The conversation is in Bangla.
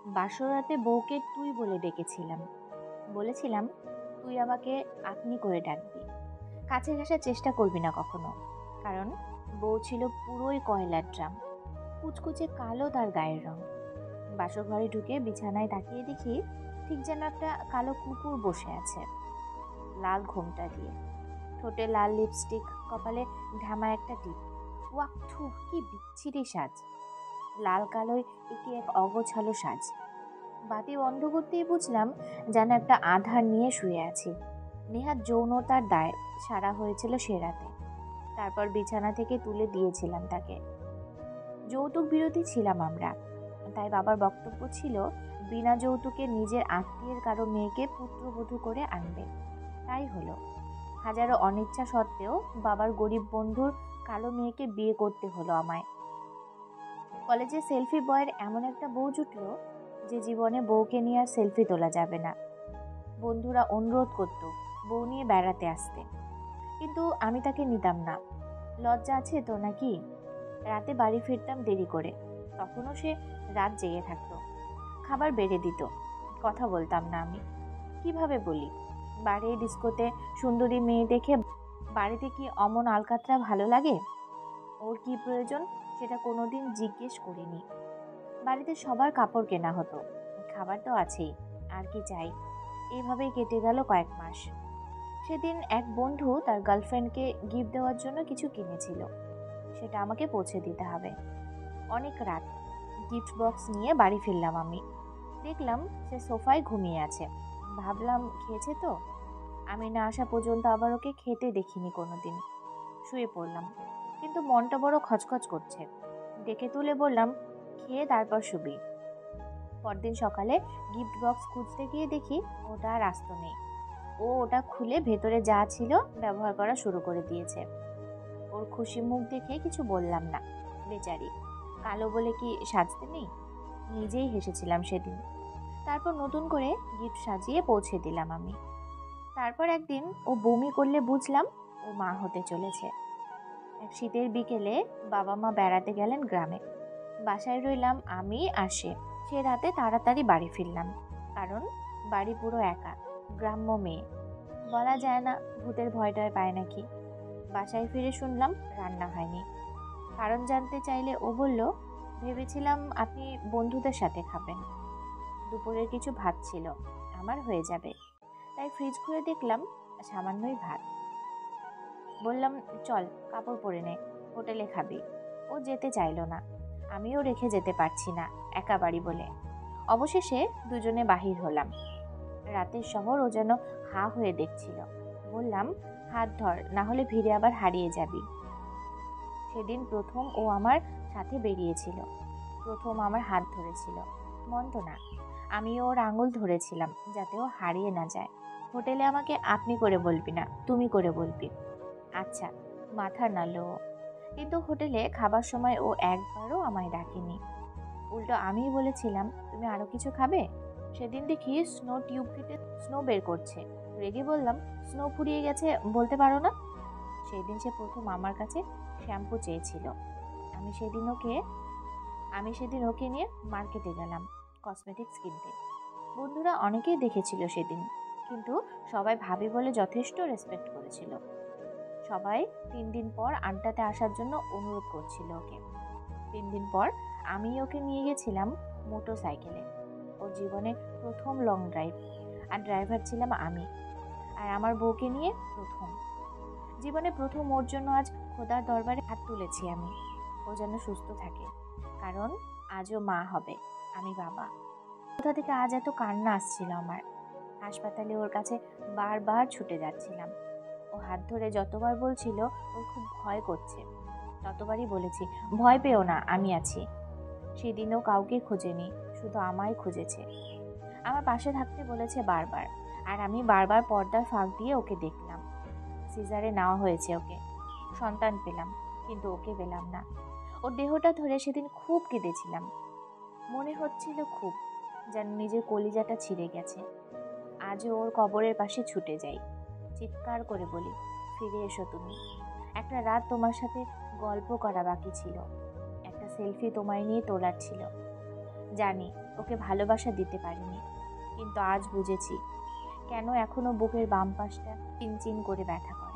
বাসর রাতে বউকে তুই বলে ডেকেছিলাম। বলেছিলাম, তুই আমাকে আপনি করে ডাকবি, কাছে ঘেঁষার চেষ্টা করবি না কখনো। কারণ বউ ছিল পুরোই কয়লার ড্রাম, কুচকুচে কালো তার গায়ের রং। বাসর ঘরে ঢুকে বিছানায় তাকিয়ে দেখি ঠিক যেন একটা কালো কুকুর বসে আছে, লাল ঘোমটা দিয়ে, ঠোঁটে লাল লিপস্টিক, কপালে ঢামা একটা টিপ। ওয়াক থু, কি বিচ্ছিরি সাজ! লাল কালোয় একে এক অগোছালো সাজ। বাতি বন্ধ করতেই বুঝলাম যেন একটা আধার নিয়ে শুয়ে আছি। নেহাত যৌনতার দায় সারা হয়েছিল সে রাতে। তারপর বিছানা থেকে তুলে দিয়েছিলাম তাকে। যৌতুক বিরোধী ছিলাম আমরা, তাই বাবার বক্তব্য ছিল বিনা যৌতুকে নিজের আত্মীয়ের কারো মেয়েকে পুত্রবধূ করে আনবে। তাই হলো। হাজারো অনিচ্ছা সত্ত্বেও বাবার গরিব বন্ধুর কালো মেয়েকে বিয়ে করতে হলো আমায়। কলেজে সেলফি বয়ের এমন একটা বউ জুটলো যে জীবনে বউকে নিয়ে আর সেলফি তোলা যাবে না। বন্ধুরা অনুরোধ করতো বউ নিয়ে বেড়াতে আসতে, কিন্তু আমি তাকে নিতাম না। লজ্জা আছে তো নাকি? রাতে বাড়ি ফিরতাম দেরি করে, তখনও সে রাত জেগে থাকতো। খাবার বেড়ে দিত, কথা বলতাম না আমি। কিভাবে বলি? বাড়ির ডিস্কোতে সুন্দরী মেয়ে দেখে বাড়িতে কি অমন আলকাতরা ভালো লাগে? ওর কি প্রয়োজন সেটা কোনোদিন জিজ্ঞেস করিনি। বাড়িতে সবার কাপড় কেনা হতো, খাবার তো আছেই, আর কি চাই। এইভাবেই কেটে গেল কয়েক মাস। সেদিন এক বন্ধু তার গার্লফ্রেন্ডকে গিফট দেওয়ার জন্য কিছু কিনেছিল, সেটা আমাকে পৌঁছে দিতে হবে। অনেক রাত। গিফট বক্স নিয়ে বাড়ি ফিরলাম আমি। দেখলাম সে সোফায় ঘুমিয়ে আছে। ভাবলাম খেয়েছে তো। আমি না আসা পর্যন্ত আবার ওকে খেতে দেখিনি কোনোদিন। শুয়ে পড়লাম, কিন্তু মনটা বড় খচখচ করছে। ডেকে তুলে বললাম, খেয়ে তারপর শুবি। পরদিন সকালে গিফট বক্স খুঁজতে গিয়ে দেখি ওটা আর আস্ত নেই। ও ওটা খুলে ভেতরে যা ছিল ব্যবহার করা শুরু করে দিয়েছে। ওর খুশি মুখ দেখে কিছু বললাম না। বেচারি, কালো বলে কি সাজতে নেই? নিজেই হেসেছিলাম সেদিন। তারপর নতুন করে গিফট সাজিয়ে পৌঁছে দিলাম আমি। তারপর একদিন ও বমি করলে বুঝলাম ও মা হতে চলেছে। এক শীতের বিকেলে বাবা মা বেড়াতে গেলেন গ্রামে। বাসায় রইলাম আমি আর সে। সে রাতে তাড়াতাড়ি বাড়ি ফিরলাম, কারণ বাড়ি পুরো একা, গ্রাম্য মেয়ে। বলা যায় না ভূতের ভয়টায় পায় নাকি। বাসায় ফিরে শুনলাম রান্না হয়নি। কারণ জানতে চাইলে ও বলল, ভেবেছিলাম আপনি বন্ধুদের সাথে খাবেন। দুপুরের কিছু ভাত ছিল, আমার হয়ে যাবে। তাই ফ্রিজ খুলে দেখলাম সামান্যই ভাত। বললাম, চল কাপড় পরে নে, হোটেলে খাবি। ও যেতে চাইলো না। আমিও রেখে যেতে পারছি না একা বাড়ি বলে। অবশেষে দুজনে বাহির হলাম। রাতের শহর ও যেন হা হয়ে দেখছিল। বললাম, হাত ধর, না হলে ভিড়ে আবার হারিয়ে যাবি। সেদিন প্রথম ও আমার সাথে বেরিয়েছিল, প্রথম আমার হাত ধরেছিল। মন্দ না, আমিও ওর আঙুল ধরেছিলাম যাতে ও হারিয়ে না যায়। হোটেলে আমাকে আপনি করে বলবি না, তুমি করে বলবি। আচ্ছা, মাথা নাড়ল ও। কিন্তু হোটেলে খাবার সময় ও একবারও আমায় ডাকেনি। উল্টো আমিই বলেছিলাম, তুমি আরো কিছু খাবে? সেদিন দেখি স্নো টিউব কেটে স্নো বের করছে। রেগে বললাম, স্নো ফুরিয়ে গেছে বলতে পারো না? সেদিন সে প্রথম আমার কাছে শ্যাম্পু চেয়েছিল। আমি সেদিন ওকে আমি সেদিন ওকে নিয়ে মার্কেটে গেলাম কসমেটিক্স কিনতে। বন্ধুরা অনেকেই দেখেছিল সেদিন, কিন্তু সবাই ভাবি বলে যথেষ্ট রেসপেক্ট করেছিল। সবাই 3 দিন পর আড্ডাতে আসার জন্য অনুরোধ করছিল ওকে। 3 দিন পর আমি ওকে নিয়ে গেছিলাম মোটর সাইকেলে। ওর জীবনে প্রথম লং ড্রাইভ, আর ড্রাইভার ছিলাম আমি। আর আমার বউকে নিয়ে প্রথম জীবনে প্রথম ওর জন্য আজ খোদার দরবারে হাত তুলেছি আমি। ও যেন সুস্থ থাকে, কারণ আজও মা হবে, আমি বাবা। কোথা থেকে আজ এত কান্না আসছিল আমার। হাসপাতালে ওর কাছে বারবার ছুটে যাচ্ছিলাম। ও হাত ধরে যতবার বলছিল ওর খুব ভয় করছে, ততবারই বলেছি, ভয় পেও না, আমি আছি। সেদিনও কাউকে খোঁজেনি, শুধু আমায় খুঁজেছে। আমার পাশে থাকতে বলেছে বারবার, আর আমি বারবার পর্দার ফাঁক দিয়ে ওকে দেখলাম। সিজারে নেওয়া হয়েছে ওকে, সন্তান পেলাম, কিন্তু ওকে পেলাম না। ওর দেহটা ধরে সেদিন খুব কেঁদেছিলাম। মনে হচ্ছিল খুব, যেন নিজের কলিজাটা ছিঁড়ে গেছে। আজও ওর কবরের পাশে ছুটে যাই, চিৎকার করে বলি, ফিরে এসো তুমি। একটা রাত তোমার সাথে গল্প করা বাকি ছিল, একটা সেলফি তোমায় নিয়ে তোলার ছিল। জানি ওকে ভালোবাসা দিতে পারিনি, কিন্তু আজ বুঝেছি কেন এখনো বুকের বাম পাশটা চিনচিন করে ব্যথা করে।